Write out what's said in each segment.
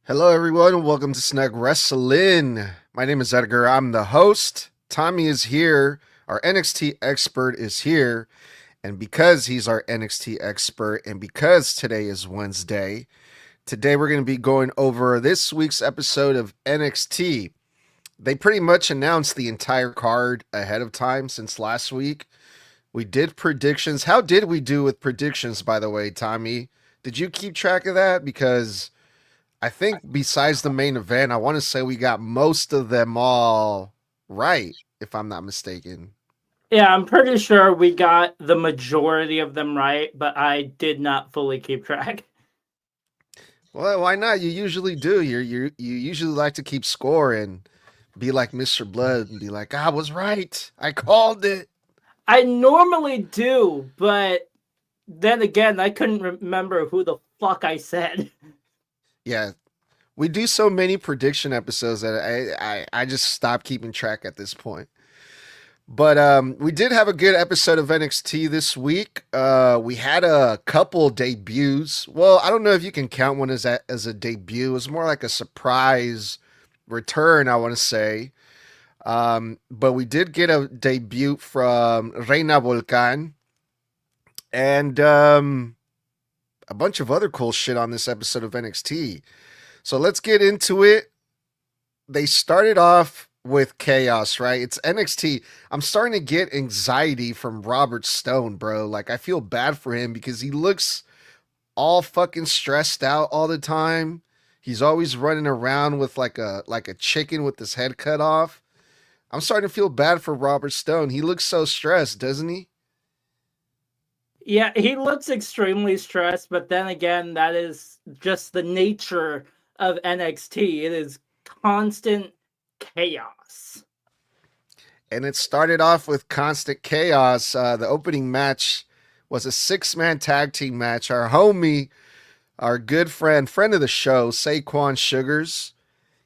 Hello, everyone, and welcome to Snug Wrestling. My name is Edgar. I'm the host. Tommy is here. Our NXT expert is here. And because he's our NXT expert, and because today is Wednesday, today we're going to be going over this week's episode of NXT. They pretty much announced the entire card ahead of time since last week. We did predictions. How did we do with predictions, by the way, Tommy? Did you keep track of that? Because I think besides the main event, I want to say we got most of them all right, if I'm not mistaken. Yeah, I'm pretty sure we got the majority of them right, but I did not fully keep track. Well, why not? You usually do. You usually like to keep score and be like Mr. Blood and be like, I was right. I called it. I normally do, but then again, I couldn't remember who the fuck I said. Yeah. We do so many prediction episodes that I just stopped keeping track at this point. But we did have a good episode of NXT this week. We had a couple debuts. Well, I don't know if you can count one as a debut. It was more like a surprise return, I want to say. But we did get a debut from Reina Volcan and a bunch of other cool shit on this episode of NXT. So let's get into it. They started off with chaos, right? It's NXT. I'm starting to get anxiety from Robert Stone, bro. Like, I feel bad for him because he looks all fucking stressed out all the time. He's always running around with like a chicken with his head cut off. I'm starting to feel bad for Robert Stone. He looks so stressed, doesn't he? Yeah, he looks extremely stressed, but then again, that is just the nature of NXT. It is constant chaos. And it started off with constant chaos. The opening match was a six-man tag team match. Our homie, our good friend of the show, Saquon Shugars,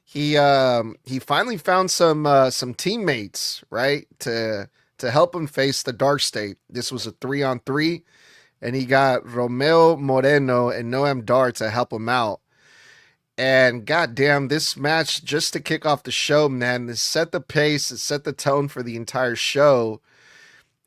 he finally found some teammates, right, to help him face the DarkState. This was a 3-on-3, and he got Romeo, Moreno, and Noam to help him out. And goddamn, this match just to kick off the show, man, this set the pace, it set the tone for the entire show.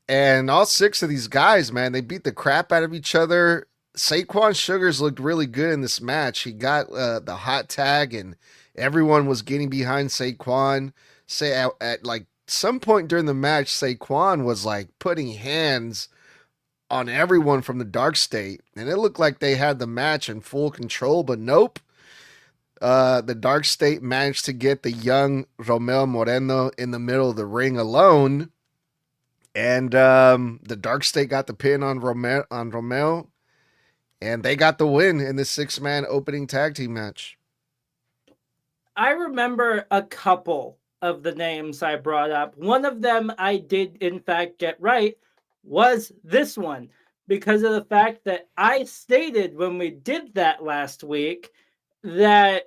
And all six of these guys, man, they beat the crap out of each other. Saquon Shugars looked really good in this match. He got the hot tag, and everyone was getting behind Saquon. Say at like some point during the match, Saquon was like putting hands on everyone from the Dark State, and it looked like they had the match in full control. But nope, the Dark State managed to get the young Romeo Moreno in the middle of the ring alone, and the Dark State got the pin on Romeo, and they got the win in the six-man opening tag team match. I remember a couple of the names I brought up. One of them I did, in fact, get right was this one because of the fact that I stated when we did that last week that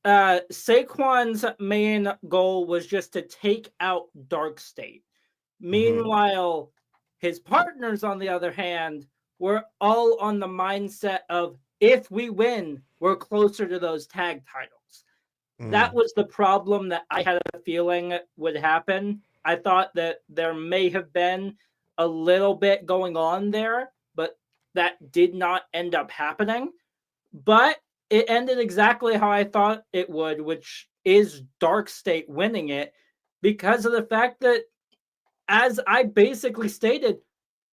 Saquon's main goal was just to take out DarkState. Mm-hmm. Meanwhile, his partners, on the other hand, were all on the mindset of if we win, we're closer to those tag titles. That Mm. was the problem that I had a feeling would happen. I thought that there may have been a little bit going on there, but that did not end up happening. But it ended exactly how I thought it would, which is DarkState winning it because of the fact that, as I basically stated,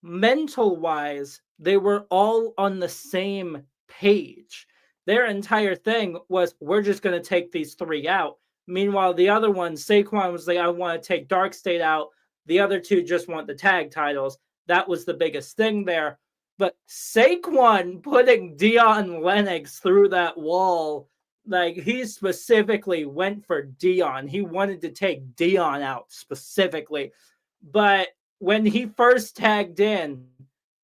mental wise, they were all on the same page. Their entire thing was, we're just going to take these three out. Meanwhile, the other one, Saquon, was like, I want to take DarkState out. The other two just want the tag titles. That was the biggest thing there. But Saquon putting Dion Lennox through that wall, like, he specifically went for Dion. He wanted to take Dion out specifically. But when he first tagged in,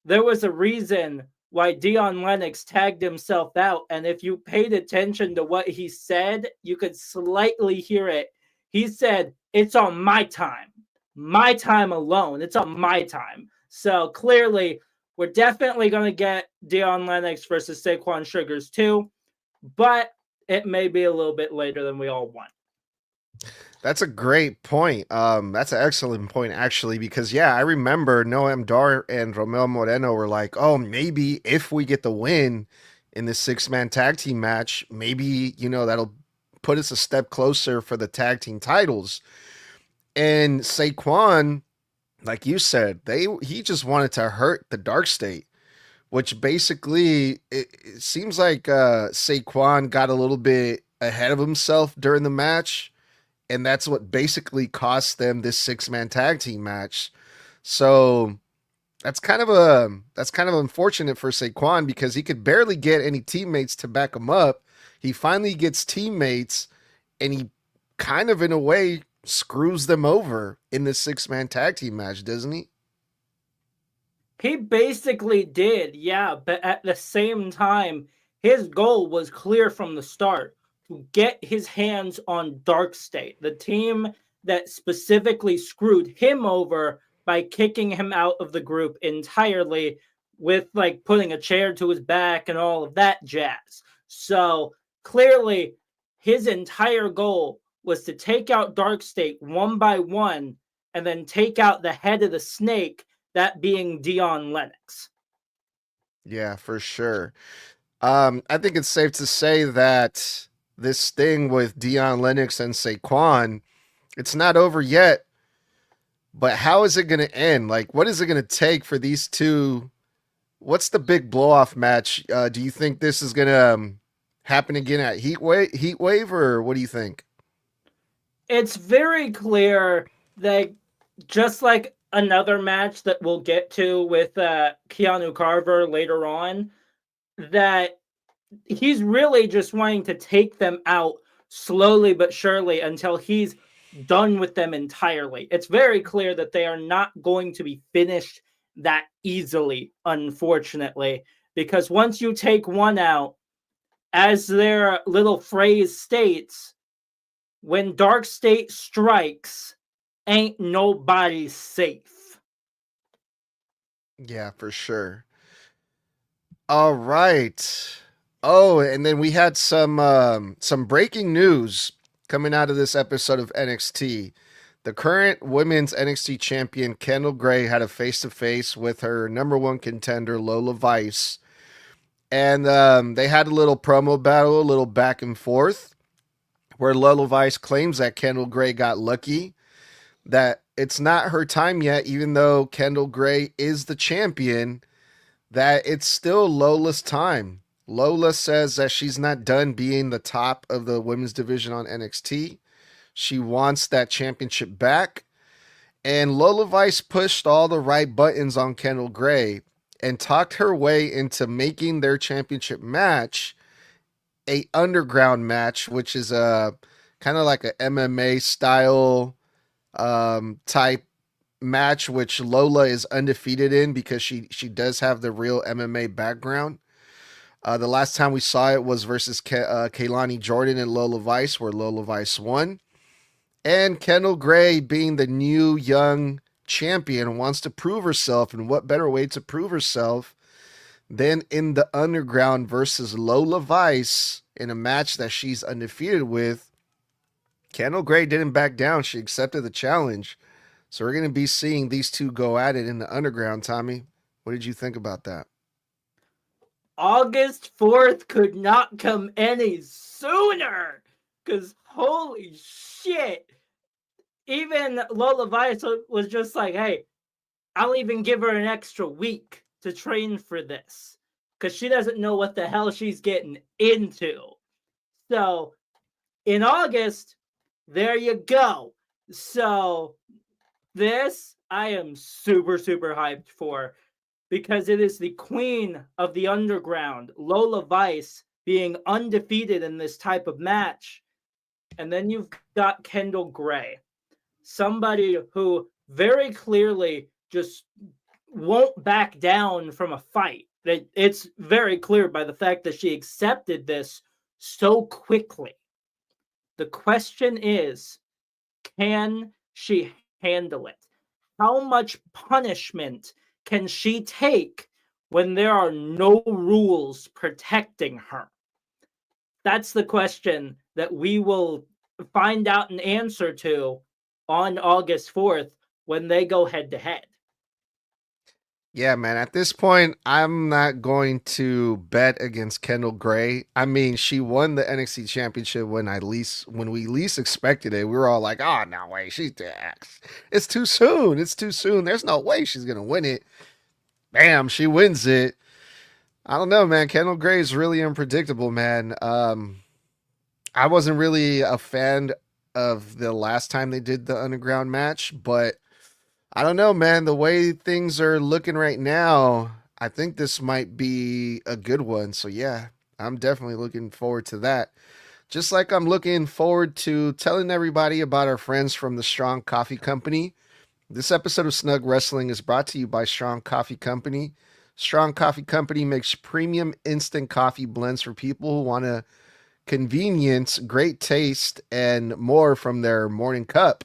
there was a reason why Dion Lennox tagged himself out. And if you paid attention to what he said, you could slightly hear it. He said, it's on my time alone. It's on my time. So clearly, we're definitely going to get Dion Lennox versus Saquon Shugars too. But it may be a little bit later than we all want. That's a great point. That's an excellent point, actually, because yeah, I remember Noam Dar and Romeo Moreno were like, "Oh, maybe if we get the win in this 6-man tag team match, maybe that'll put us a step closer for the tag team titles." And Saquon, like you said, he just wanted to hurt the DarkState, which basically it seems like Saquon got a little bit ahead of himself during the match, and that's what basically cost them this 6-man tag team match. So that's kind of unfortunate for Saquon because he could barely get any teammates to back him up. He finally gets teammates, and he kind of in a way screws them over in this 6-man tag team match, doesn't he? He basically did, yeah, but at the same time, his goal was clear from the start to get his hands on DarkState, the team that specifically screwed him over by kicking him out of the group entirely with like putting a chair to his back and all of that jazz. So clearly, his entire goal was to take out DarkState one by one and then take out the head of the snake, that being Dion Lennox. Yeah, for sure. I think it's safe to say that this thing with Dion Lennox and Saquon, it's not over yet. But how is it going to end? Like, what is it going to take for these two? What's the big blow off match? Do you think this is going to happen again at Heat Wave, or what do you think? It's very clear that just like another match that we'll get to with Keanu Carver later on, that he's really just wanting to take them out slowly but surely until he's done with them entirely. It's very clear that they are not going to be finished that easily, unfortunately, because once you take one out, as their little phrase states, when DarkState strikes, ain't nobody safe. Yeah, for sure. All right. Oh, and then we had some breaking news coming out of this episode of NXT. The current women's NXT champion Kendall Gray had a face-to-face with her number one contender Lola Vice, and they had a little promo battle, a little back and forth, where Lola Vice claims that Kendall Gray got lucky, that it's not her time yet, even though Kendall Gray is the champion, that it's still Lola's time. Lola says that she's not done being the top of the women's division on NXT. She wants that championship back. And Lola Vice pushed all the right buttons on Kendall Gray and talked her way into making their championship match a underground match, which is a kind of like a MMA style type match, which Lola is undefeated in because she does have the real MMA background. The last time we saw it was versus Kaylani Jordan and Lola Vice, where Lola Vice won. And Kendall Gray, being the new young champion, wants to prove herself. And what better way to prove herself than in the underground versus Lola Vice in a match that she's undefeated with? Kendall Gray didn't back down. She accepted the challenge. So we're going to be seeing these two go at it in the underground, Tommy. What did you think about that? August 4th could not come any sooner, because holy shit. Even Lola Vice was just like, hey, I'll even give her an extra week to train for this, because she doesn't know what the hell she's getting into. So in August, there you go. So this I am super, super hyped for, because it is the queen of the underground, Lola Vice, being undefeated in this type of match. And then you've got Kendall Gray, somebody who very clearly just won't back down from a fight. It's very clear by the fact that she accepted this so quickly. The question is, can she handle it? How much punishment can she take when there are no rules protecting her? that's the question that we will find out an answer to on August 4th when they go head to head. Yeah, man. At this point, I'm not going to bet against Kendall Gray. I mean, she won the NXT Championship when we least expected it. We were all like, "Oh, no way, it's too soon. It's too soon. There's no way she's gonna win it." Bam, she wins it. I don't know, man. Kendall Gray is really unpredictable, man. I wasn't really a fan of the last time they did the underground match, but I don't know, man. The way things are looking right now, I think this might be a good one. So, yeah, I'm definitely looking forward to that. Just like I'm looking forward to telling everybody about our friends from the Strong Coffee Company. This episode of Snug Wrestling is brought to you by Strong Coffee Company. Strong Coffee Company makes premium instant coffee blends for people who want to convenience, great taste, and more from their morning cup.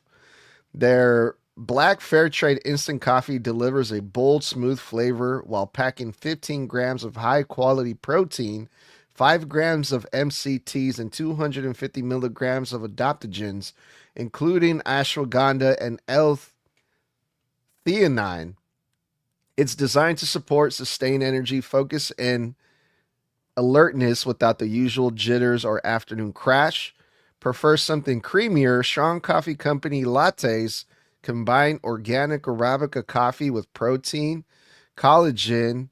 Their Black Fair Trade instant coffee delivers a bold, smooth flavor while packing 15 grams of high quality protein, 5 grams of MCTs, and 250 milligrams of adaptogens, including ashwagandha and L-theanine. It's designed to support sustained energy, focus, and alertness without the usual jitters or afternoon crash. Prefer something creamier? Strong Coffee Company lattes combine organic Arabica coffee with protein, collagen,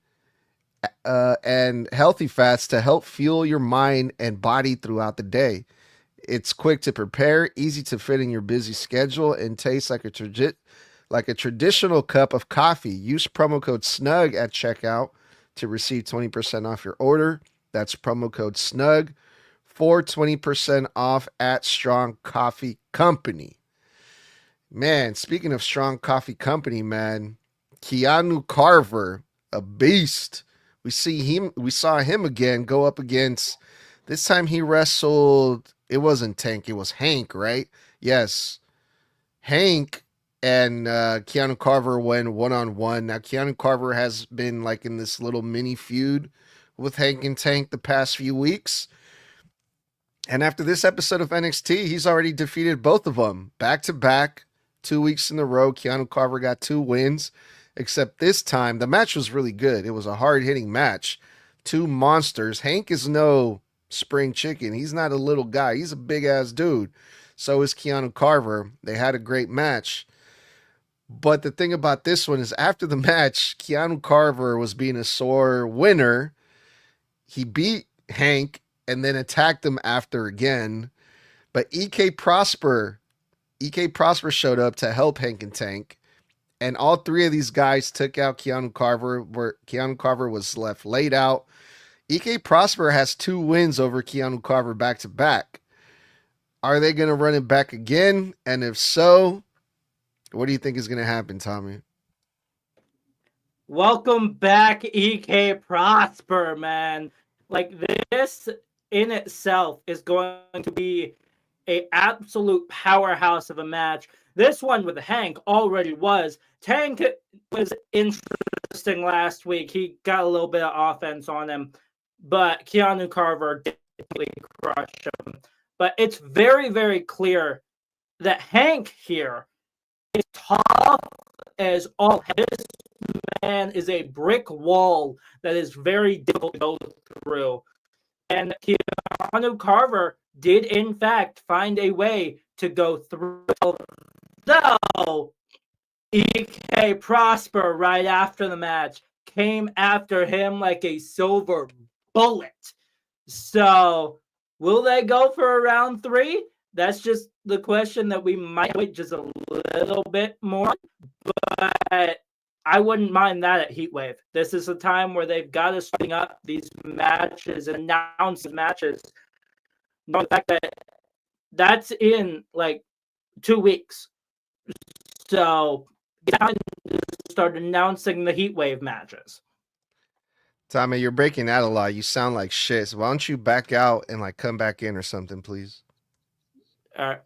and healthy fats to help fuel your mind and body throughout the day. It's quick to prepare, easy to fit in your busy schedule, and tastes like a traditional cup of coffee. Use promo code SNUG at checkout to receive 20% off your order. That's promo code SNUG for 20% off at Strong Coffee Company. Man, speaking of Strong Coffee Company, man, Keanu Carver, a beast. We saw him again go up against, this time he wrestled, it wasn't Tank, it was Hank, right? Yes. Hank and Keanu Carver went one-on-one. Now, Keanu Carver has been like in this little mini feud with Hank and Tank the past few weeks. And after this episode of NXT, he's already defeated both of them back to back, 2 weeks in a row. Keanu Carver got 2 wins, except this time the match was really good. It was a hard-hitting match. 2 monsters. Hank is no spring chicken. He's not a little guy. He's a big-ass dude. So is Keanu Carver. They had a great match. But the thing about this one is after the match, Keanu Carver was being a sore winner. He beat Hank and then attacked him after again. But EK Prosper showed up to help Hank and Tank. And all 3 of these guys took out Keanu Carver, where Keanu Carver was left laid out. EK Prosper has 2 wins over Keanu Carver back to back. Are they going to run it back again? And if so, what do you think is going to happen, Tommy? Welcome back, EK Prosper, man. Like, this in itself is going to be an absolute powerhouse of a match. This one with Hank already was. Tank was interesting last week. He got a little bit of offense on him, but Keanu Carver definitely crushed him. But it's very, very clear that Hank here is tough as all. This man is a brick wall that is very difficult to go through. And Keanu Carver did, in fact, find a way to go through. Though EK Prosper, right after the match, came after him like a silver bullet. So, will they go for a round 3? That's just the question that we might wait just a little bit more. But I wouldn't mind that at Heatwave. This is a time where they've got to string up these matches and announce matches. Knowing the fact that that's in like 2 weeks. So it's time to start announcing the Heatwave matches. Tommy, you're breaking out a lot. You sound like shit. So why don't you back out and like come back in or something, please? All right.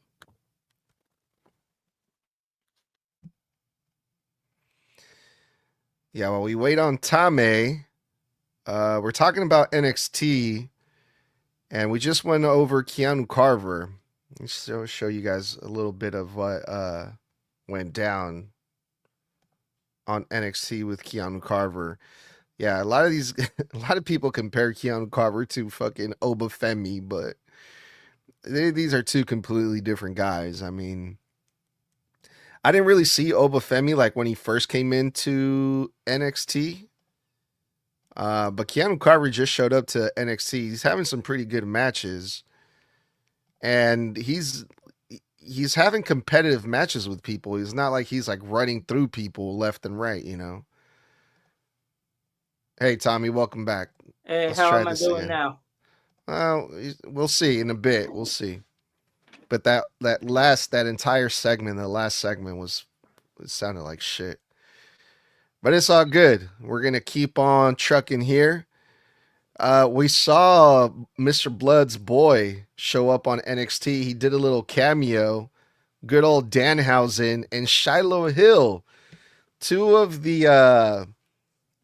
Yeah, while we wait on Tommy, we're talking about NXT. And we just went over Keanu Carver. Let's show you guys a little bit of what went down on NXT with Keanu Carver. Yeah, a lot of people compare Keanu Carver to fucking Obafemi, but these are two completely different guys. I mean, I didn't really see Obafemi like when he first came into NXT. But Keanu Carver just showed up to NXT. He's having some pretty good matches. And he's having competitive matches with people. He's not like he's like running through people left and right, you know. Hey Tommy, welcome back. Hey, Let's how try am I this doing again. now? Well, we'll see in a bit. We'll see. But that entire segment, the last segment it sounded like shit. But it's all good. We're gonna keep on trucking here. We saw Mr. Blood's boy show up on NXT. He did a little cameo. Good old Danhausen and Shiloh Hill, two of the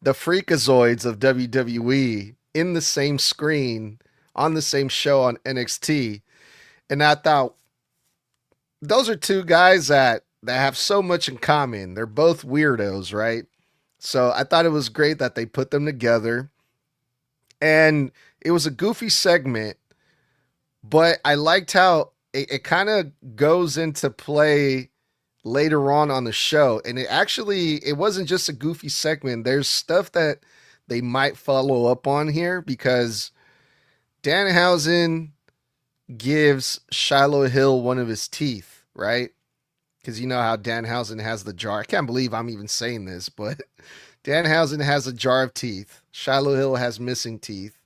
freakazoids of WWE in the same screen on the same show on NXT. And I thought those are two guys that have so much in common. They're both weirdos, right? So I thought it was great that they put them together. And it was a goofy segment, but I liked how it kind of goes into play later on the show. And it wasn't just a goofy segment. There's stuff that they might follow up on here because Danhausen gives Shiloh Hill one of his teeth, right? Because you know how Danhausen has the jar. I can't believe I'm even saying this, but Danhausen has a jar of teeth. Shiloh Hill has missing teeth.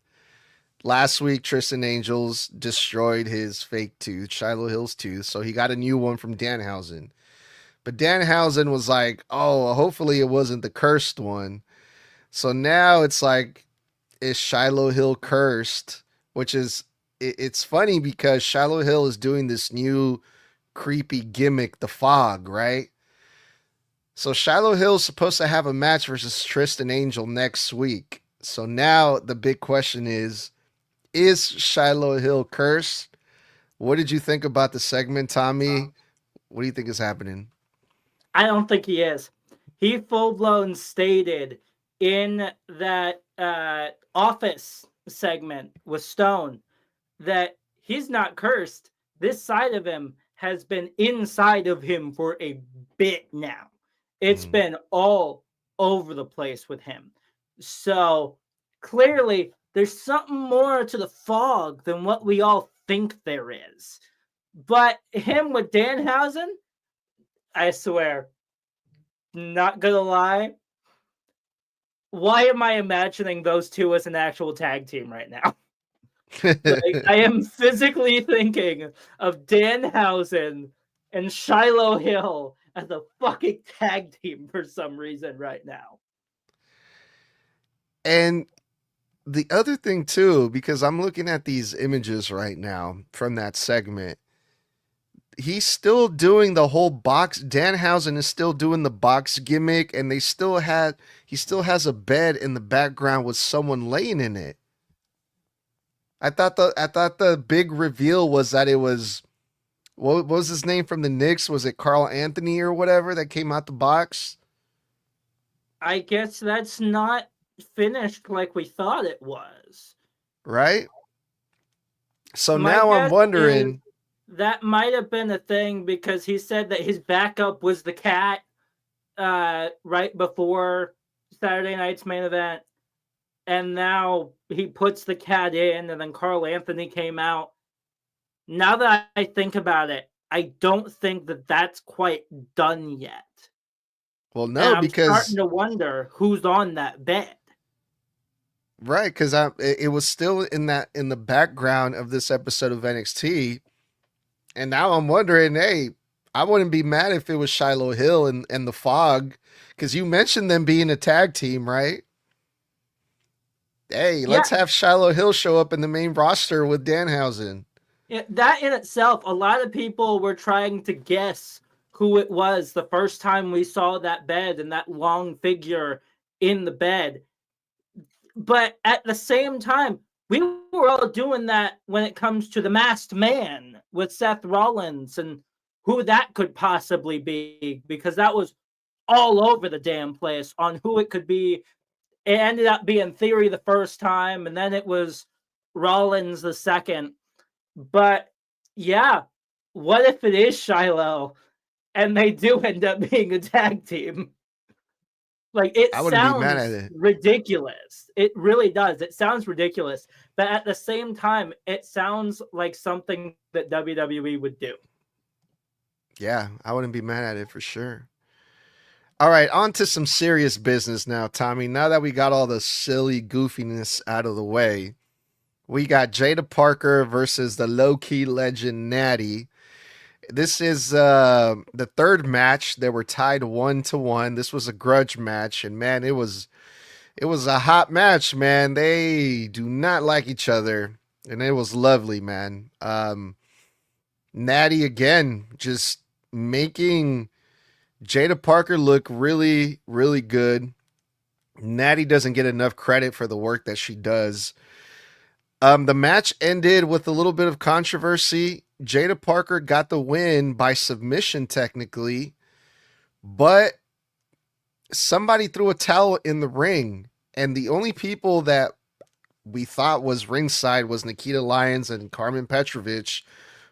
Last week, Tristan Angels destroyed his fake tooth, Shiloh Hill's tooth, so he got a new one from Danhausen. But Danhausen was like, oh, hopefully it wasn't the cursed one. So now it's like, is Shiloh Hill cursed? Which is, it's funny because Shiloh Hill is doing this new creepy gimmick, the fog, right? So Shiloh Hill's supposed to have a match versus Tristan Angel next week. So now the big question is Shiloh Hill cursed? What did you think about the segment, Tommy? What do you think is happening? I don't think he is. He full-blown stated in that office segment with Stone that he's not cursed. This side of him has been inside of him for a bit now. It's been all over the place with him. So clearly there's something more to the fog than what we all think there is. But him with Danhausen, I swear, not gonna lie, why am I imagining those two as an actual tag team right now? Like, I am physically thinking of Danhausen and Shiloh Hill as a fucking tag team for some reason right now. And the other thing too, because I'm looking at these images right now from that segment, he's still doing the whole box. Danhausen is still doing the box gimmick, and he still has a bed in the background with someone laying in it. I thought the big reveal was that it was, what was his name from the Knicks? Was it Carl Anthony or whatever that came out the box? I guess that's not finished like we thought it was. Right? So now I'm wondering. That might have been a thing because he said that his backup was the cat right before Saturday night's main event. And now he puts the cat in, and then Carl Anthony came out. Now that I think about it, I don't think that that's quite done yet. Well, no, because I'm starting to wonder who's on that bed. Right, because it was still in the background of this episode of NXT, and now I'm wondering, hey, I wouldn't be mad if it was Shiloh Hill and the Fog, because you mentioned them being a tag team, right? Hey, let's have Shiloh Hill show up in the main roster with Danhausen. Yeah, that in itself, a lot of people were trying to guess who it was the first time we saw that bed and that long figure in the bed. But at the same time, we were all doing that when it comes to the Masked Man with Seth Rollins and who that could possibly be, because that was all over the damn place on who it could be. It ended up being Theory the first time, and then it was Rollins the second. But yeah, what if it is Shiloh and they do end up being a tag team? Like, it I wouldn't be mad at sounds it. ridiculous. It really does. It sounds ridiculous. But at the same time, it sounds like something that WWE would do. Yeah, I wouldn't be mad at it for sure. All right, on to some serious business now, Tommy. Now that we got all the silly goofiness out of the way, we got Jaida Parker versus the low-key legend Nattie. This is the third match. They were tied 1-1. This was a grudge match, and man, it was a hot match, man. They do not like each other, and it was lovely, man. Nattie again just making Jaida Parker look really, really good. Nattie doesn't get enough credit for the work that she does. The match ended with a little bit of controversy. Jaida Parker got the win by submission, technically, but somebody threw a towel in the ring, and the only people that we thought was ringside was Nikita Lyons and Carmen Petrovich,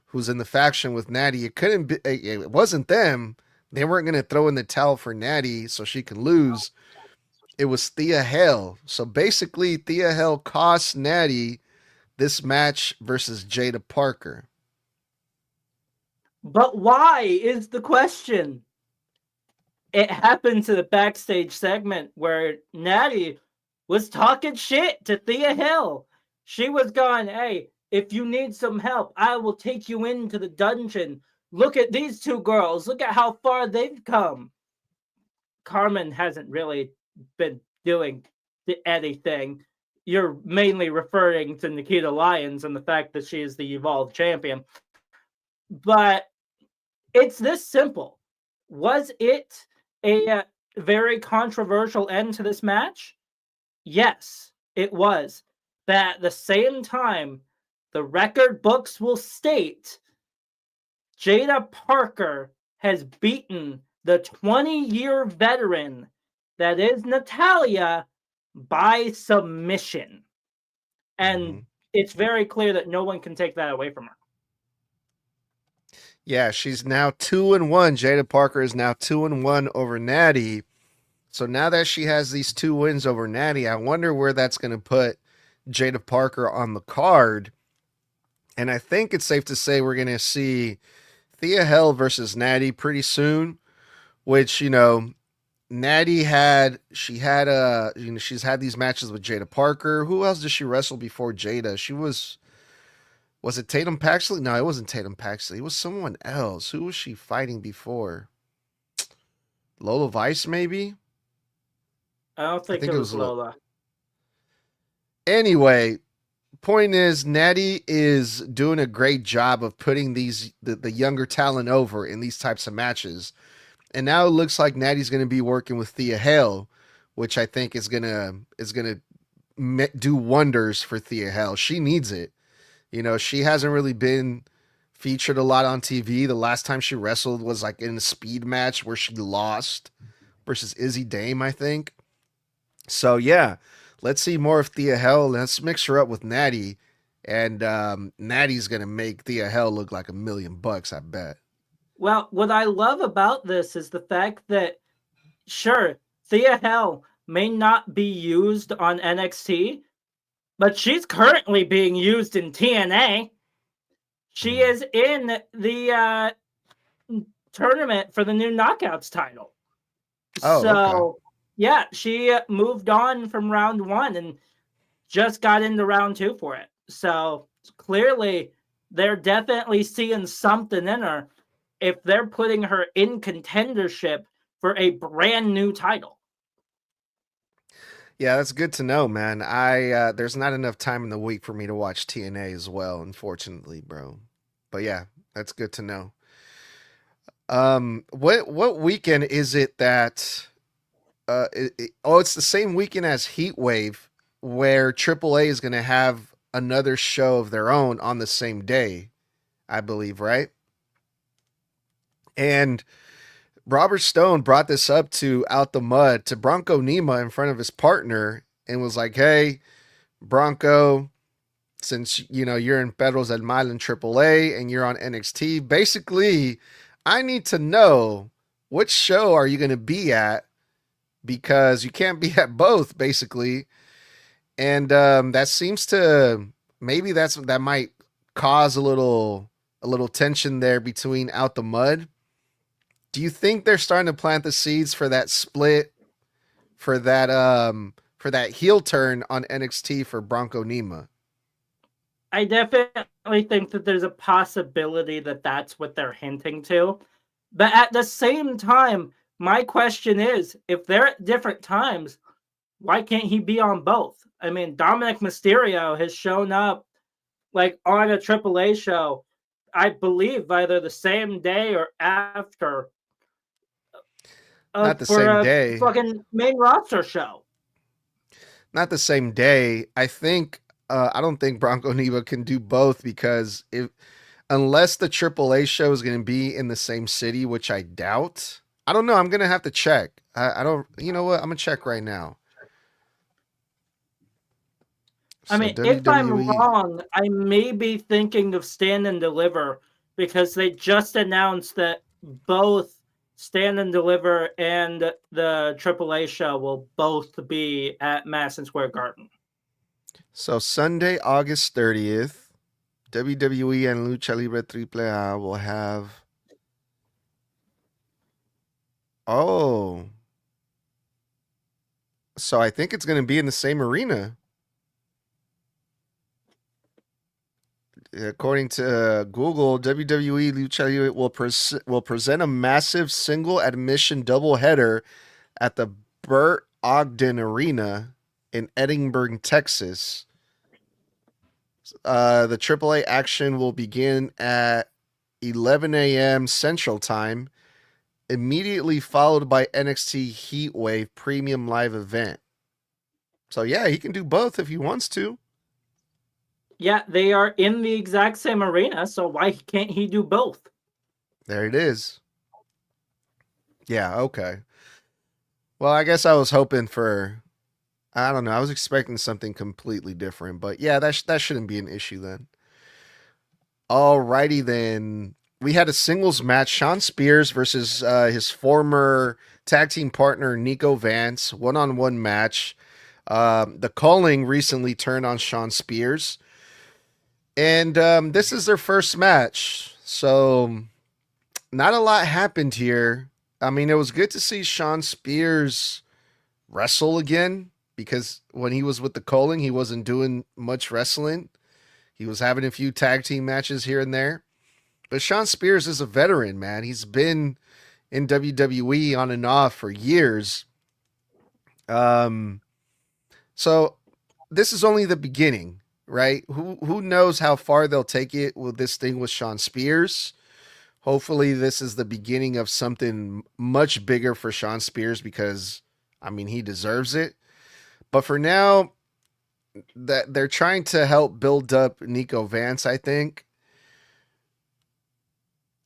who's in the faction with Nattie. It couldn't be. It wasn't them. They weren't going to throw in the towel for Nattie so she could lose. It was Thea Hale. So basically, Thea Hale cost Nattie this match versus Jaida Parker. But why is the question? It happened to the backstage segment where Nattie was talking shit to Thea Hill. She was going, hey, if you need some help, I will take you into the dungeon. Look at these two girls. Look at how far they've come. Carmen hasn't really been doing anything. You're mainly referring to Nikita Lyons and the fact that she is the Evolved champion. But it's this simple. Was it a very controversial end to this match? Yes, it was. But at the same time, the record books will state Jaida Parker has beaten the 20-year veteran that is Natalya by submission. And it's very clear that no one can take that away from her. Yeah, she's now 2-1. Jaida Parker is now 2-1 over Nattie. So now that she has these 2 wins over Nattie, I wonder where that's going to put Jaida Parker on the card. And I think it's safe to say we're going to see Thea Hale versus Nattie pretty soon, which, Nattie she's had these matches with Jaida Parker. Who else did she wrestle before Jaida? Was it Tatum Paxley? No, it wasn't Tatum Paxley. It was someone else. Who was she fighting before? Lola Vice, maybe? I don't think it was Lola. Anyway, point is, Nattie is doing a great job of putting the younger talent over in these types of matches. And now it looks like Nattie's going to be working with Thea Hale, which I think is going to do wonders for Thea Hale. She needs it. She hasn't really been featured a lot on TV. The last time she wrestled was like in a speed match where she lost versus Izzy Dame, I think. So yeah, let's see more of Thea Hale. Let's mix her up with Nattie, and Nattie's gonna make Thea Hale look like $1 million, I bet. Well, what I love about this is the fact that, sure, Thea Hale may not be used on NXT, but she's currently being used in TNA. She is in the tournament for the new Knockouts title. Oh, so, okay. Yeah, she moved on from round 1 and just got into round 2 for it. So, clearly, they're definitely seeing something in her if they're putting her in contendership for a brand new title. Yeah, that's good to know, man. There's not enough time in the week for me to watch TNA as well, unfortunately, bro. But yeah, that's good to know. What weekend is it that? It's the same weekend as Heat Wave, where AAA is going to have another show of their own on the same day, I believe, right? And Robert Stone brought this up to Out the Mud to Bronco Nima in front of his partner and was like, "Hey, Bronco, since you're in Pedro's El Mal in AAA and you're on NXT, basically, I need to know which show are you going to be at because you can't be at both, basically." And that seems to maybe that might cause a little tension there between Out the Mud. Do you think they're starting to plant the seeds for that split, for that heel turn on NXT for Bronco Nima? I definitely think that there's a possibility that that's what they're hinting to. But at the same time, my question is, if they're at different times, why can't he be on both? I mean, Dominic Mysterio has shown up like on a AAA show, I believe either the same day or after. Not the for same a day. fucking main roster show. Not the same day. I think I don't think Bronco Nima can do both because unless the AAA show is going to be in the same city, which I doubt. I don't know. I'm going to have to check. I don't. You know what? I'm going to check right now. I mean, if I'm wrong, I may be thinking of Stand and Deliver because they just announced that both Stand and Deliver and the AAA show will both be at Madison Square Garden. So Sunday, August 30th, WWE and Lucha Libre AAA will have. Oh. So I think it's going to be in the same arena. According to Google, WWE Lucha Libre will present a massive single admission doubleheader at the Burt Ogden Arena in Edinburgh, Texas. The AAA action will begin at 11 a.m. Central Time, immediately followed by NXT Heatwave Premium Live event. So yeah, he can do both if he wants to. Yeah, they are in the exact same arena, so why can't he do both? There it is. Yeah, okay. Well, I guess I was hoping for, I don't know, I was expecting something completely different, but yeah, that shouldn't be an issue then. Alrighty then. We had a singles match, Shawn Spears versus his former tag team partner, Niko Vance, one-on-one match. The calling recently turned on Shawn Spears. And this is their first match. So not a lot happened here. I mean, it was good to see Shawn Spears wrestle again because when he was with the calling, he wasn't doing much wrestling. He was having a few tag team matches here and there. But Shawn Spears is a veteran, man. He's been in WWE on and off for years. So this is only the beginning, right? Who knows how far they'll take it with this thing with Shawn Spears. Hopefully this is the beginning of something much bigger for Shawn Spears because, I mean, he deserves it. But for now, that they're trying to help build up Niko Vance, I think.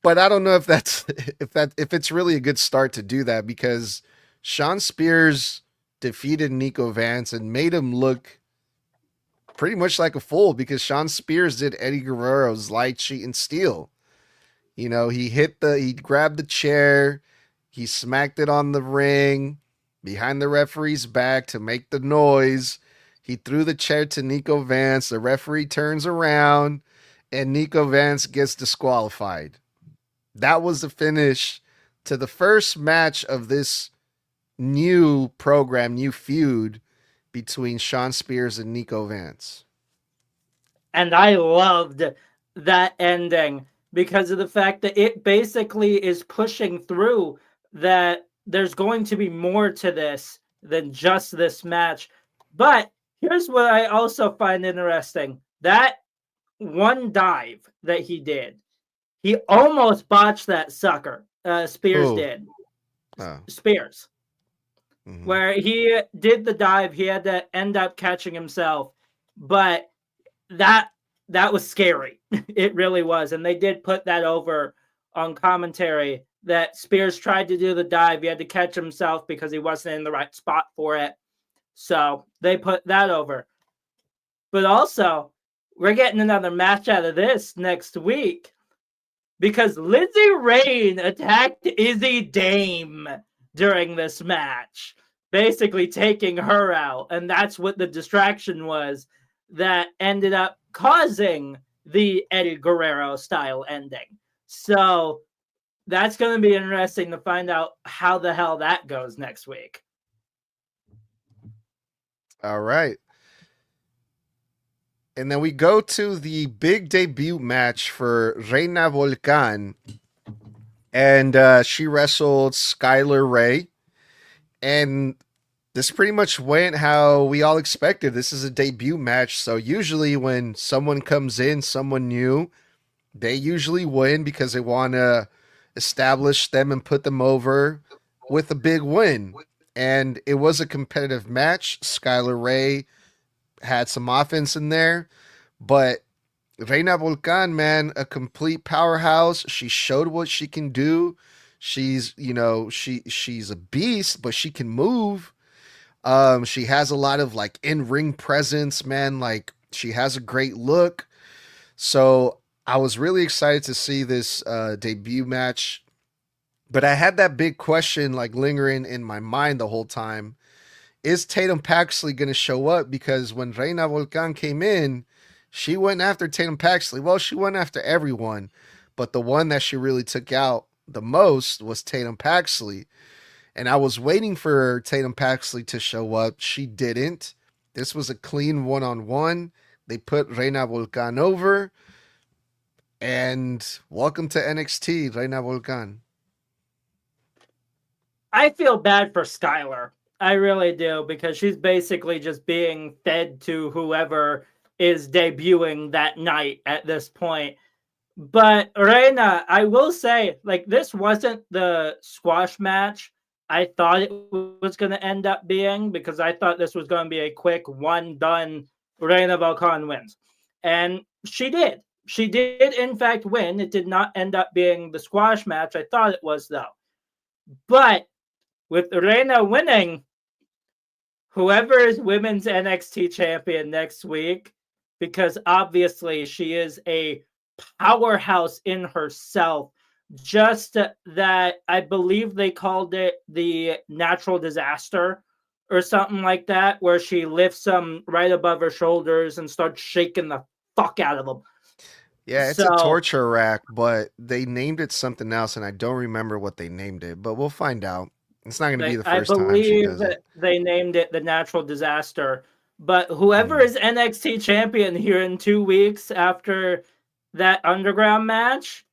But I don't know if if it's really a good start to do that because Shawn Spears defeated Niko Vance and made him look pretty much like a fool because Shawn Spears did Eddie Guerrero's light, cheat, and steal. You know, he grabbed the chair, he smacked it on the ring behind the referee's back to make the noise. He threw the chair to Niko Vance. The referee turns around and Niko Vance gets disqualified. That was the finish to the first match of this new program, new feud between Shawn Spears and Niko Vance. And I loved that ending because of the fact that it basically is pushing through that there's going to be more to this than just this match. But here's what I also find interesting. That one dive that he did, he almost botched that sucker. Spears did. Spears. Where he did the dive, he had to end up catching himself. But that was scary. It really was. And they did put that over on commentary that Spears tried to do the dive. He had to catch himself because he wasn't in the right spot for it. So they put that over. But also, we're getting another match out of this next week because Lizzie Rain attacked Izzy Dame during this match, basically taking her out. And that's what the distraction was that ended up causing the Eddie Guerrero style ending. So that's going to be interesting to find out how the hell that goes next week. All right. And then we go to the big debut match for Reina Volcan. And she wrestled Skylar Raye. And this pretty much went how we all expected. This is a debut match. So usually when someone comes in, someone new, they usually win because they want to establish them and put them over with a big win. And it was a competitive match. Skylar Raye had some offense in there, but Reina Volcan, man, a complete powerhouse. She showed what she can do. She's, she's a beast, but she can move. She has a lot of like in-ring presence, man. Like she has a great look. So I was really excited to see this debut match, but I had that big question like lingering in my mind the whole time. Is Tatum Paxley going to show up? Because when Reina Volcan came in, she went after Tatum Paxley. Well, she went after everyone, but the one that she really took out the most was Tatum Paxley. And I was waiting for Tatum Paxley to show up. She didn't. This was a clean one-on-one. They put Reina Volcan over. And welcome to NXT, Reina Volcan. I feel bad for Skylar. I really do, because she's basically just being fed to whoever is debuting that night at this point. But Reina, I will say, like, this wasn't the squash match I thought it was going to end up being, because I thought this was going to be a quick one-done Reina Volcan wins. And she did. She did, in fact, win. It did not end up being the squash match I thought it was, though. But with Reina winning, whoever is women's NXT champion next week, because obviously she is a powerhouse in herself, just that I believe they called it the natural disaster or something like that, where she lifts them right above her shoulders and starts shaking the fuck out of them. Yeah, it's a torture rack, but they named it something else, and I don't remember what they named it, but we'll find out. It's not going to be the first time she does it. They named it the natural disaster. But whoever is NXT champion here in 2 weeks after that underground match,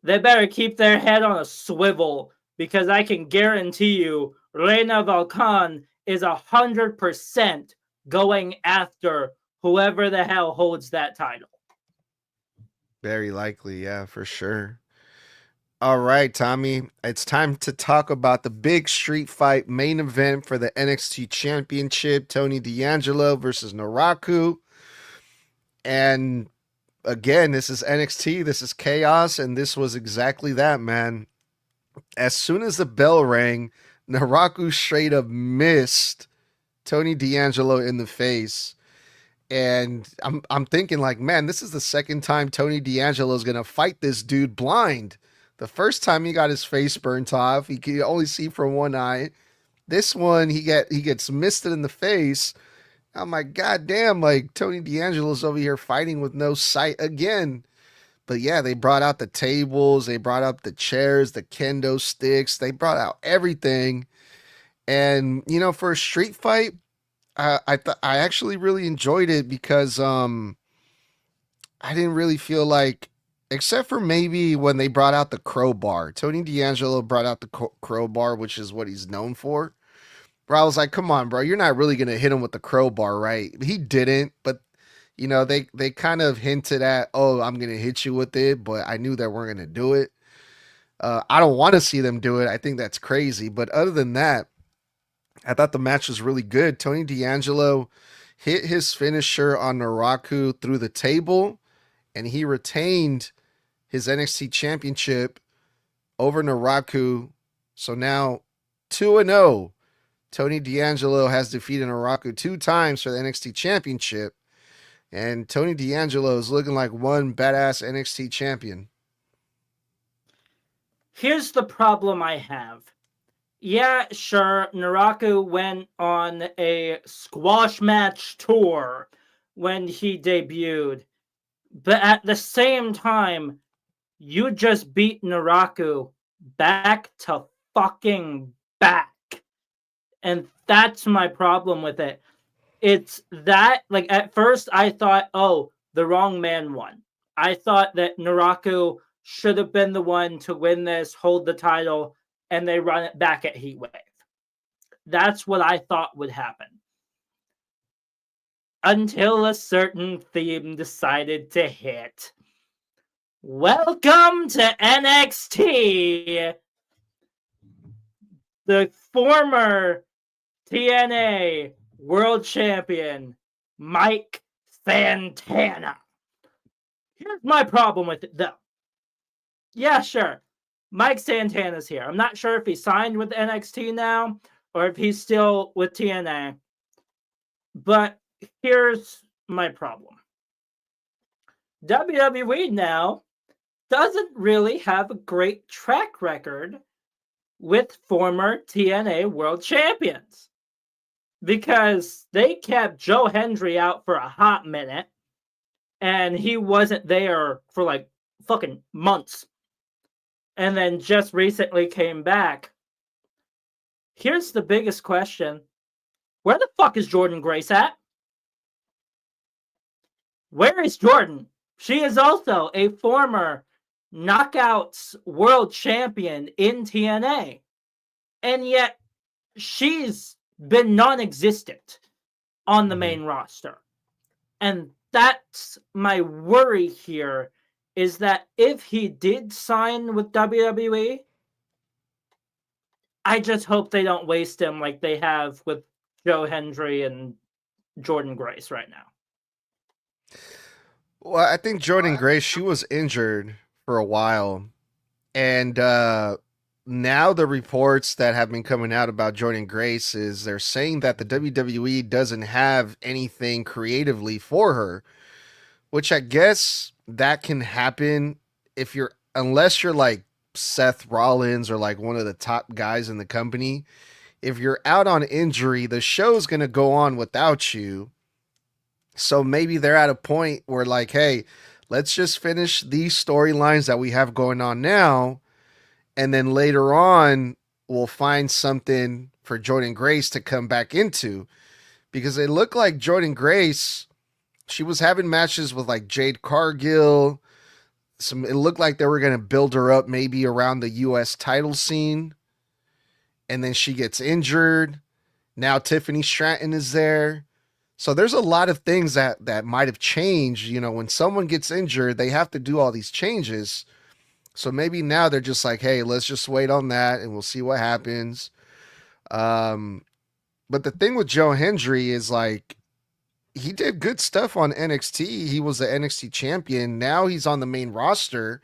they better keep their head on a swivel, because I can guarantee you Reina Volcan is 100% going after whoever the hell holds that title. Very likely, yeah, for sure. All right, Tommy, it's time to talk about the big street fight main event for the NXT Championship, Tony D'Angelo versus Naraku. And again, this is NXT, this is chaos, and this was exactly that, man. As soon as the bell rang, Naraku straight up missed Tony D'Angelo in the face. And I'm thinking like, man, this is the second time Tony D'Angelo is going to fight this dude blind. The first time he got his face burnt off, he could only see from one eye. This one, he gets misted in the face. I'm like, God damn, like Tony D'Angelo's over here fighting with no sight again. But yeah, they brought out the tables, they brought up the chairs, the kendo sticks, they brought out everything. And for a street fight, I actually really enjoyed it, because I didn't really feel like, except for maybe when they brought out the crowbar. Tony D'Angelo brought out the crowbar, which is what he's known for. Bro, I was like, come on, bro, you're not really gonna hit him with the crowbar, right? He didn't, but they kind of hinted at, oh, I'm gonna hit you with it, but I knew they weren't gonna do it. I don't want to see them do it. I think that's crazy. But other than that, I thought the match was really good. Tony D'Angelo, hit his finisher on Naraku through the table, and he retained his NXT Championship over Naraku. So now 2-0. Tony D'Angelo has defeated Naraku 2 times for the NXT Championship. And Tony D'Angelo is looking like one badass NXT champion. Here's the problem I have. Yeah, sure, Naraku went on a squash match tour when he debuted. But at the same time, you just beat Naraku back to fucking back. And that's my problem with it. It's that, like, at first I thought, oh, the wrong man won. I thought that Naraku should have been the one to win this, hold the title, and they run it back at Heatwave. That's what I thought would happen. Until a certain theme decided to hit. Welcome to NXT. The former TNA World Champion, Mike Santana. Here's my problem with it, though. Yeah, sure. Mike Santana's here. I'm not sure if he signed with NXT now or if he's still with TNA. But here's my problem. WWE now doesn't really have a great track record with former TNA World Champions. Because they kept Joe Hendry out for a hot minute, and he wasn't there for like fucking months. And then just recently came back. Here's the biggest question. Where the fuck is Jordynne Grace at? Where is Jordan? She is also a former Knockouts World Champion in TNA. And yet, she's been non-existent on the main roster. And that's my worry here, is that if he did sign with WWE, I just hope they don't waste him like they have with Joe Hendry and Jordynne Grace right now. Well, I think Jordynne Grace, she was injured for a while. And now the reports that have been coming out about Jordynne Grace is they're saying that the WWE doesn't have anything creatively for her, which I guess that can happen unless you're like Seth Rollins or like one of the top guys in the company. If you're out on injury, the show's going to go on without you. So maybe they're at a point where like, hey, let's just finish these storylines that we have going on now. And then later on, we'll find something for Jordynne Grace to come back into. Because it looked like Jordynne Grace, she was having matches with like Jade Cargill. It looked like they were going to build her up maybe around the U.S. title scene. And then she gets injured. Now Tiffany Stratton is there. So there's a lot of things that might have changed. You know, when someone gets injured, they have to do all these changes. So maybe now they're just like, hey, let's just wait on that and we'll see what happens. But the thing with Joe Hendry is like, he did good stuff on NXT. He was the NXT champion. Now he's on the main roster.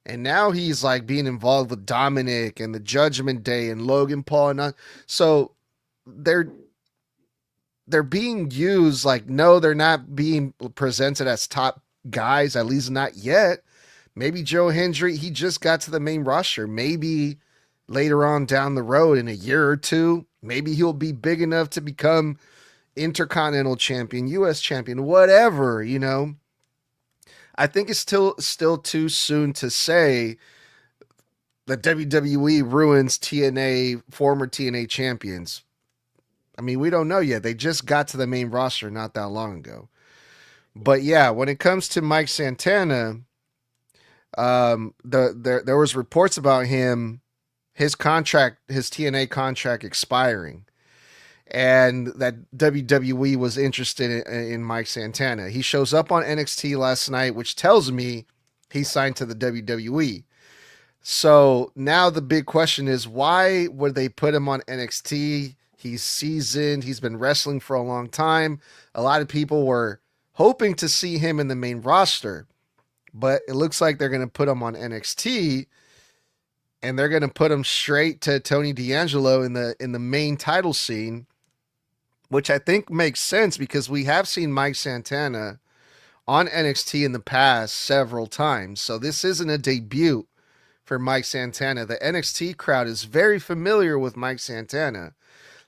And now he's like being involved with Dominic and the Judgment Day and Logan Paul. So they're being used like, no, they're not being presented as top guys, at least not yet. Maybe Joe Hendry, he just got to the main roster. Maybe later on down the road in a year or two, maybe he'll be big enough to become Intercontinental Champion, U.S. Champion, whatever, you know. I think it's still too soon to say that WWE ruins former TNA champions. I mean, we don't know yet. They just got to the main roster not that long ago. But yeah, when it comes to Mike Santana, there was reports about his TNA contract expiring, and that WWE was interested in Mike Santana. He shows up on NXT last night, which tells me he signed to the WWE. So now the big question is, why would they put him on NXT? He's seasoned. He's been wrestling for a long time. A lot of people were hoping to see him in the main roster, but it looks like they're going to put him on NXT, and they're going to put him straight to Tony D'Angelo in the main title scene, which I think makes sense because we have seen Mike Santana on NXT in the past several times. So this isn't a debut for Mike Santana. The NXT crowd is very familiar with Mike Santana.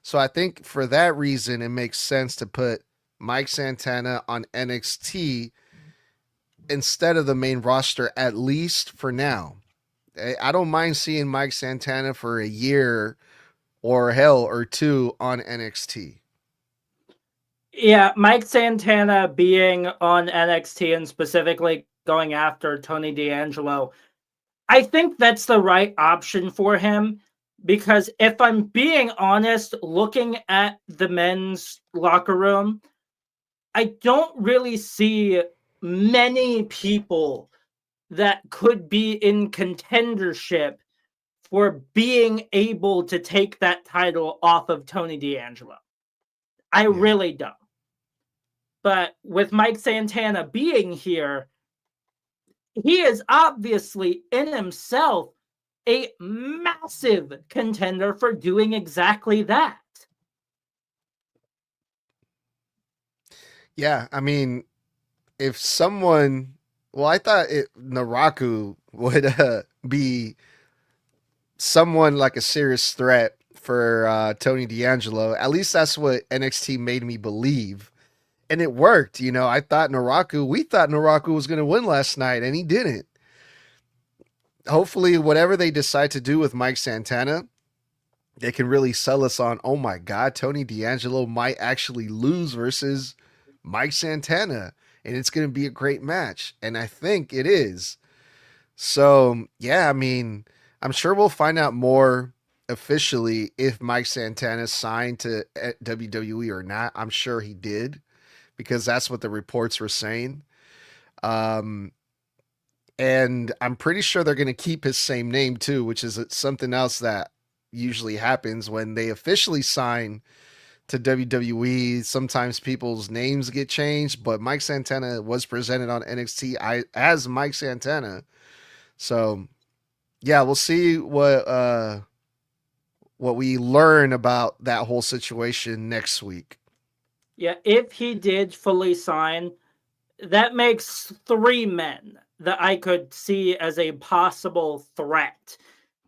So I think for that reason, it makes sense to put Mike Santana on NXT instead of the main roster, at least for now. I don't mind seeing Mike Santana for a year or hell or two on NXT. Yeah, Mike Santana being on NXT and specifically going after Tony D'Angelo, I think that's the right option for him because if I'm being honest, looking at the men's locker room, I don't really see many people that could be in contendership for being able to take that title off of Tony D'Angelo. I really don't. But with Mike Santana being here, he is obviously in himself a massive contender for doing exactly that. Yeah, I mean, if someone, well, I thought Naraku would be someone like a serious threat for Tony D'Angelo. At least that's what NXT made me believe. And it worked, we thought Naraku was going to win last night, and he didn't. Hopefully, whatever they decide to do with Mike Santana, they can really sell us on, oh my God, Tony D'Angelo might actually lose versus Mike Santana, and it's going to be a great match. And I think it is. So, yeah, I mean, I'm sure we'll find out more officially if Mike Santana signed to WWE or not. I'm sure he did, because that's what the reports were saying. And I'm pretty sure they're going to keep his same name too, which is something else that usually happens when they officially sign to WWE. Sometimes people's names get changed, but Mike Santana was presented on NXT as Mike Santana. So yeah, we'll see what we learn about that whole situation next week. Yeah, if he did fully sign, that makes 3 men that I could see as a possible threat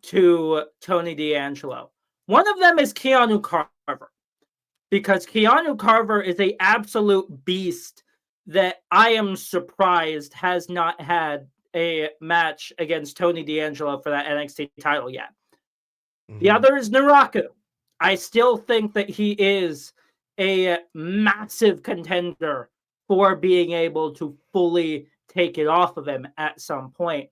to Tony D'Angelo. One of them is Keanu Carver, because Keanu Carver is an absolute beast that I am surprised has not had a match against Tony D'Angelo for that NXT title yet. Mm-hmm. The other is Naraku. I still think that he is a massive contender for being able to fully take it off of him at some point.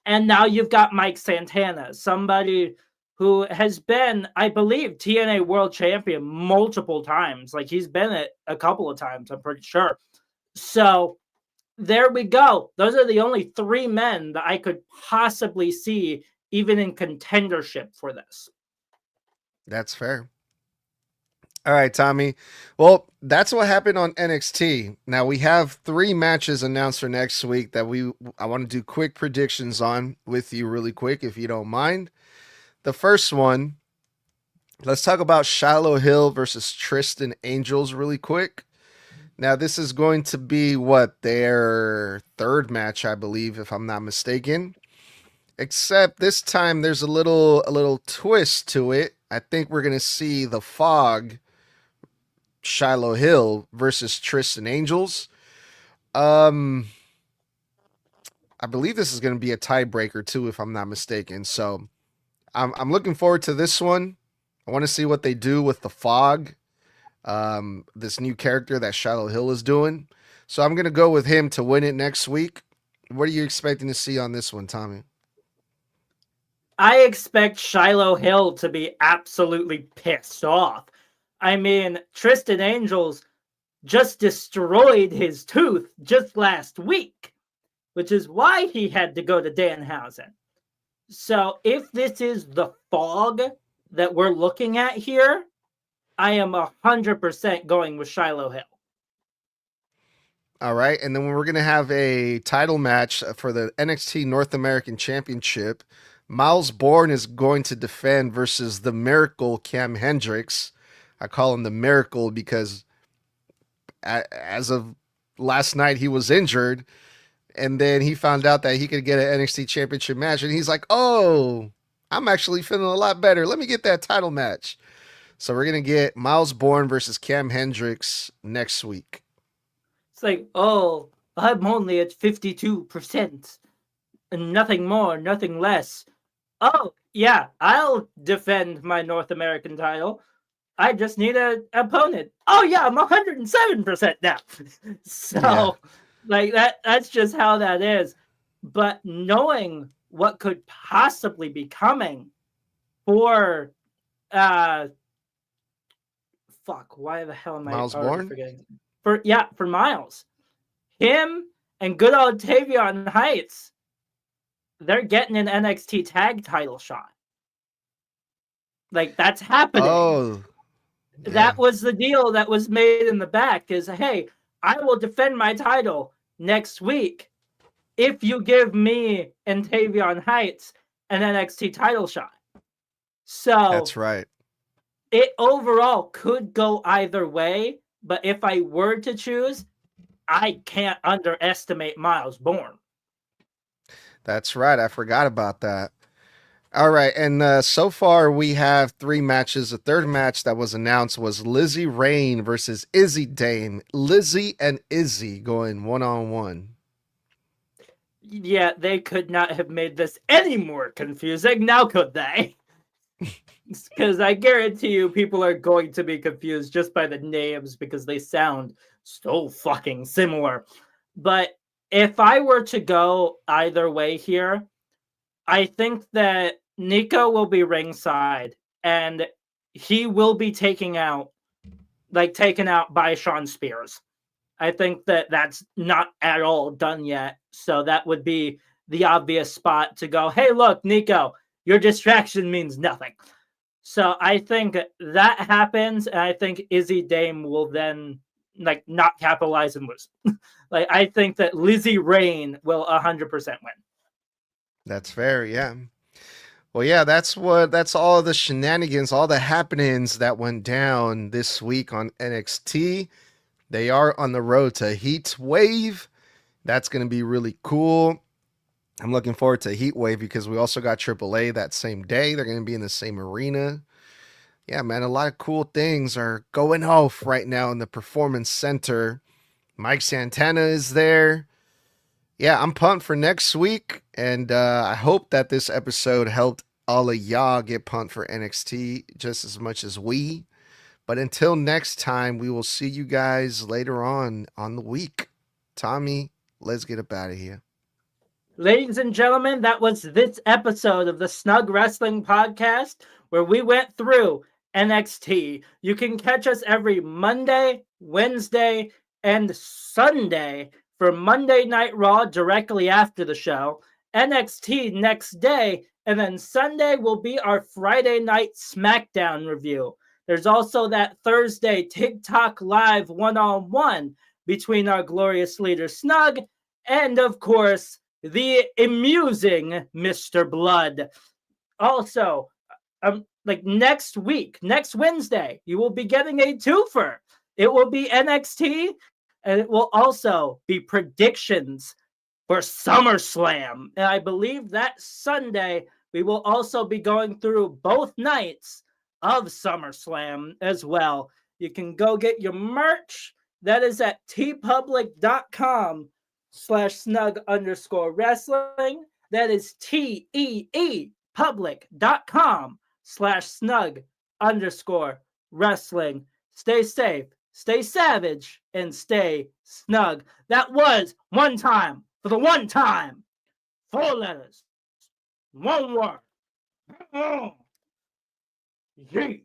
And now you've got Mike Santana, somebody who has been, I believe, TNA World Champion multiple times. Like, he's been it a couple of times, I'm pretty sure. So there we go. Those are the only 3 men that I could possibly see even in contendership for this. That's fair. All right, Tommy. Well, that's what happened on NXT. Now we have 3 matches announced for next week that I want to do quick predictions on with you really quick, if you don't mind. The first one, let's talk about Shiloh Hill versus Tristan Angels really quick. Now this is going to be their 3rd match, I believe, if I'm not mistaken. Except this time there's a little twist to it. I think we're going to see the Fog, Shiloh Hill versus Tristan Angels. I believe this is going to be a tiebreaker too, if I'm not mistaken. So I'm looking forward to this one. I want to see what they do with the Fog, this new character that Shiloh Hill is doing. So I'm going to go with him to win it next week. What are you expecting to see on this one, Tommy? I expect Shiloh Hill to be absolutely pissed off. I mean, Tristan Angels just destroyed his tooth just last week, which is why he had to go to Danhausen. So if this is the Fog that we're looking at here, I am 100% going with Shiloh Hill. All right. And then we're going to have a title match for the NXT North American Championship. Miles Bourne is going to defend versus the Miracle Cam Hendricks. I call him the Miracle because as of last night, he was injured. And then he found out that he could get an NXT Championship match. And he's like, oh, I'm actually feeling a lot better. Let me get that title match. So we're going to get Miles Bourne versus Cam Hendricks next week. It's like, oh, I'm only at 52%. And nothing more, nothing less. Oh, yeah, I'll defend my North American title. I just need an opponent. Oh, yeah, I'm 107% now. So, like, that's just how that is. But knowing what could possibly be coming for, why the hell am I Miles already Bourne? forgetting? For Miles. Him and good old Tavion Heights, they're getting an NXT tag title shot. Like, that's happening. Oh, yeah. That was the deal that was made in the back is, hey, I will defend my title next week if you give me and Tavion Heights an NXT title shot. So that's right. It overall could go either way, but if I were to choose, I can't underestimate Miles Bourne. That's right. I forgot about that. All right. And so far, we have 3 matches. The third match that was announced was Lizzie Rain versus Izzy Dame. Lizzie and Izzy going 1-on-1. Yeah, they could not have made this any more confusing. Now could they? Because I guarantee you people are going to be confused just by the names because they sound so fucking similar. But if I were to go either way here, I think that Niko will be ringside and he will be taken out by Shawn Spears. I think that that's not at all done yet. So that would be the obvious spot to go, hey, look, Niko, your distraction means nothing. So I think that happens, and I think Izzy Dame will then not capitalize and lose. I think that Lizzie Rain will 100% win. That's fair, yeah. Well, yeah, that's all of the shenanigans, all the happenings that went down this week on NXT. They are on the road to Heat Wave. That's going to be really cool. I'm looking forward to Heat Wave because we also got AAA that same day. They're going to be in the same arena. Yeah, man, a lot of cool things are going off right now in the Performance Center. Mike Santana is there. Yeah, I'm pumped for next week, and I hope that this episode helped all of y'all get pumped for NXT just as much as we. But until next time, we will see you guys later on the week. Tommy, let's get up out of here. Ladies and gentlemen, that was this episode of the Snug Wrestling Podcast, where we went through NXT. You can catch us every Monday, Wednesday, and Sunday for Monday Night Raw directly after the show, NXT next day, and then Sunday will be our Friday Night SmackDown review. There's also that Thursday TikTok Live one-on-one between our glorious leader Snug and, of course, the amusing Mr. Blood. Also, next week, next Wednesday, you will be getting a twofer. It will be NXT, and it will also be predictions for SummerSlam. And I believe that Sunday, we will also be going through both nights of SummerSlam as well. You can go get your merch. That is at tpublic.com/snug_wrestling. That is TEE public.com/snug_wrestling. Stay safe, stay savage, and stay snug. That was one time for the one time. 4 letters, 1 word. Yeet.